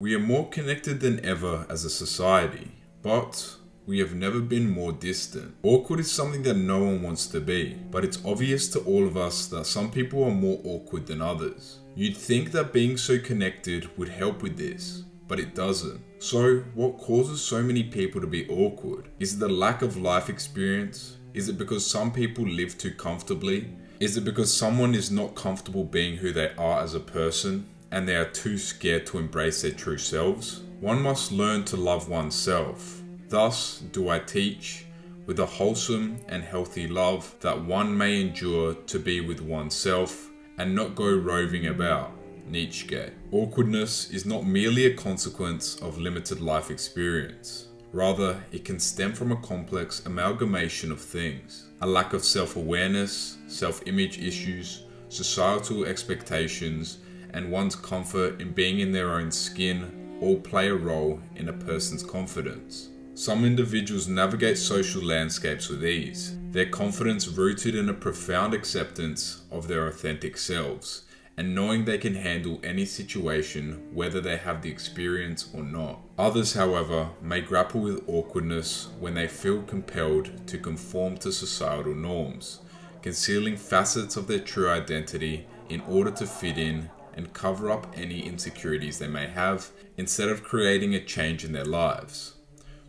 We are more connected than ever as a society, but we have never been more distant. Awkward is something that no one wants to be, but it's obvious to all of us that some people are more awkward than others. You'd think that being so connected would help with this, but it doesn't. So, what causes so many people to be awkward? Is it the lack of life experience? Is it because some people live too comfortably? Is it because someone is not comfortable being who they are as a person, and they are too scared to embrace their true selves? One must learn to love oneself. Thus do I teach, with a wholesome and healthy love, that one may endure to be with oneself and not go roving about. Nietzsche. Awkwardness is not merely a consequence of limited life experience. Rather, it can stem from a complex amalgamation of things. A lack of self-awareness, self-image issues, societal expectations, and one's comfort in being in their own skin all play a role in a person's confidence. Some individuals navigate social landscapes with ease, their confidence rooted in a profound acceptance of their authentic selves, and knowing they can handle any situation whether they have the experience or not. Others, however, may grapple with awkwardness when they feel compelled to conform to societal norms, concealing facets of their true identity in order to fit in and cover up any insecurities they may have, instead of creating a change in their lives.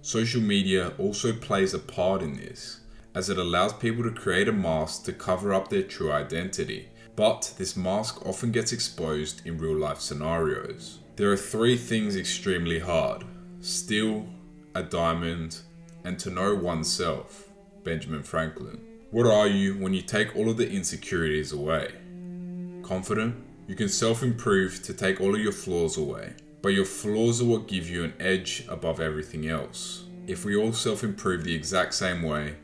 Social media also plays a part in this, as it allows people to create a mask to cover up their true identity, but this mask often gets exposed in real life scenarios. There are three things extremely hard: steal, a diamond, and to know oneself. Benjamin Franklin. What are you when you take all of the insecurities away? Confident? You can self-improve to take all of your flaws away, but your flaws are what give you an edge above everything else. If we all self-improve the exact same way,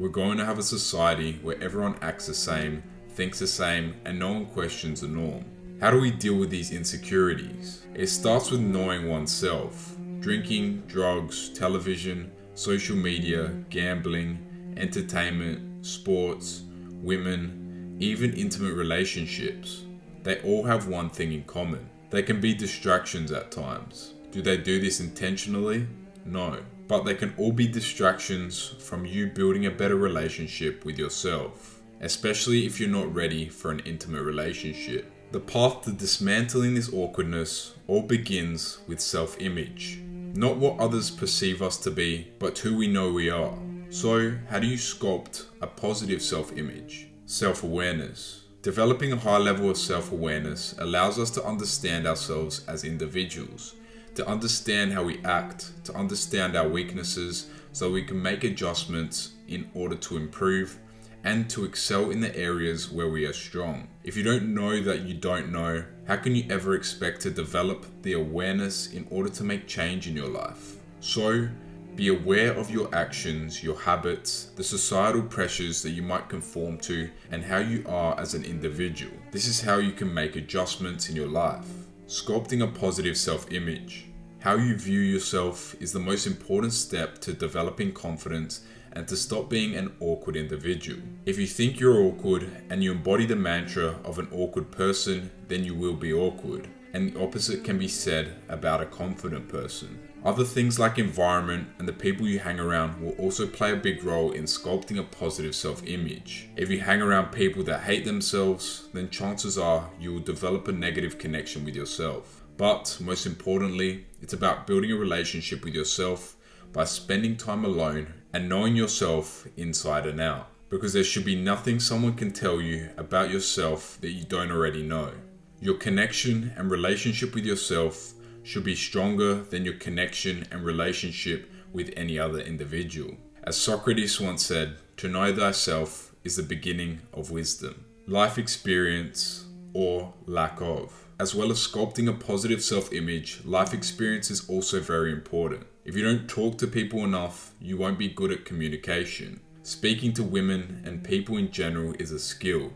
we're going to have a society where everyone acts the same, thinks the same, and no one questions the norm. How do we deal with these insecurities? It starts with knowing oneself. Drinking, drugs, television, social media, gambling, entertainment, sports, women, even intimate relationships. They all have one thing in common. They can be distractions at times. Do they do this intentionally? No. But they can all be distractions from you building a better relationship with yourself, especially if you're not ready for an intimate relationship. The path to dismantling this awkwardness all begins with self-image. Not what others perceive us to be, but who we know we are. So, how do you sculpt a positive self-image? Self-awareness. Developing a high level of self-awareness allows us to understand ourselves as individuals, to understand how we act, to understand our weaknesses so we can make adjustments in order to improve and to excel in the areas where we are strong. If you don't know that you don't know, how can you ever expect to develop the awareness in order to make change in your life? So, be aware of your actions, your habits, the societal pressures that you might conform to, and how you are as an individual. This is how you can make adjustments in your life. Sculpting a positive self-image. How you view yourself is the most important step to developing confidence and to stop being an awkward individual. If you think you're awkward and you embody the mantra of an awkward person, then you will be awkward. And the opposite can be said about a confident person. Other things like environment and the people you hang around will also play a big role in sculpting a positive self-image. If you hang around people that hate themselves, then chances are you will develop a negative connection with yourself. But most importantly, it's about building a relationship with yourself by spending time alone and knowing yourself inside and out. Because there should be nothing someone can tell you about yourself that you don't already know. Your connection and relationship with yourself should be stronger than your connection and relationship with any other individual. As Socrates once said, to know thyself is the beginning of wisdom. Life experience, or lack of. As well as sculpting a positive self-image, life experience is also very important. If you don't talk to people enough, you won't be good at communication. Speaking to women and people in general is a skill.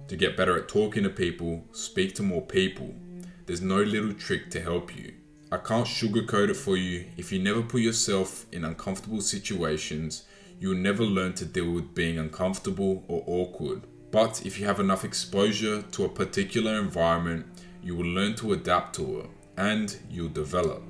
To get better at talking to people, speak to more people. There's no little trick to help you. I can't sugarcoat it for you. If you never put yourself in uncomfortable situations, you'll never learn to deal with being uncomfortable or awkward. But if you have enough exposure to a particular environment, you will learn to adapt to it. and you'll develop.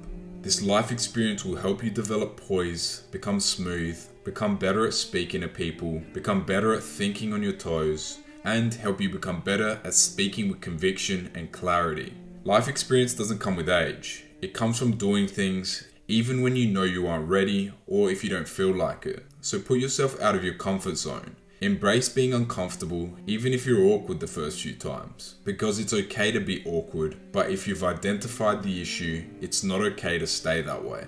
This life experience will help you develop poise, become smooth, become better at speaking to people, become better at thinking on your toes, and help you become better at speaking with conviction and clarity. Life experience doesn't come with age. It comes from doing things even when you know you aren't ready or if you don't feel like it. So put yourself out of your comfort zone. Embrace being uncomfortable even if you're awkward the first few times. Because it's okay to be awkward, but if you've identified the issue, it's not okay to stay that way.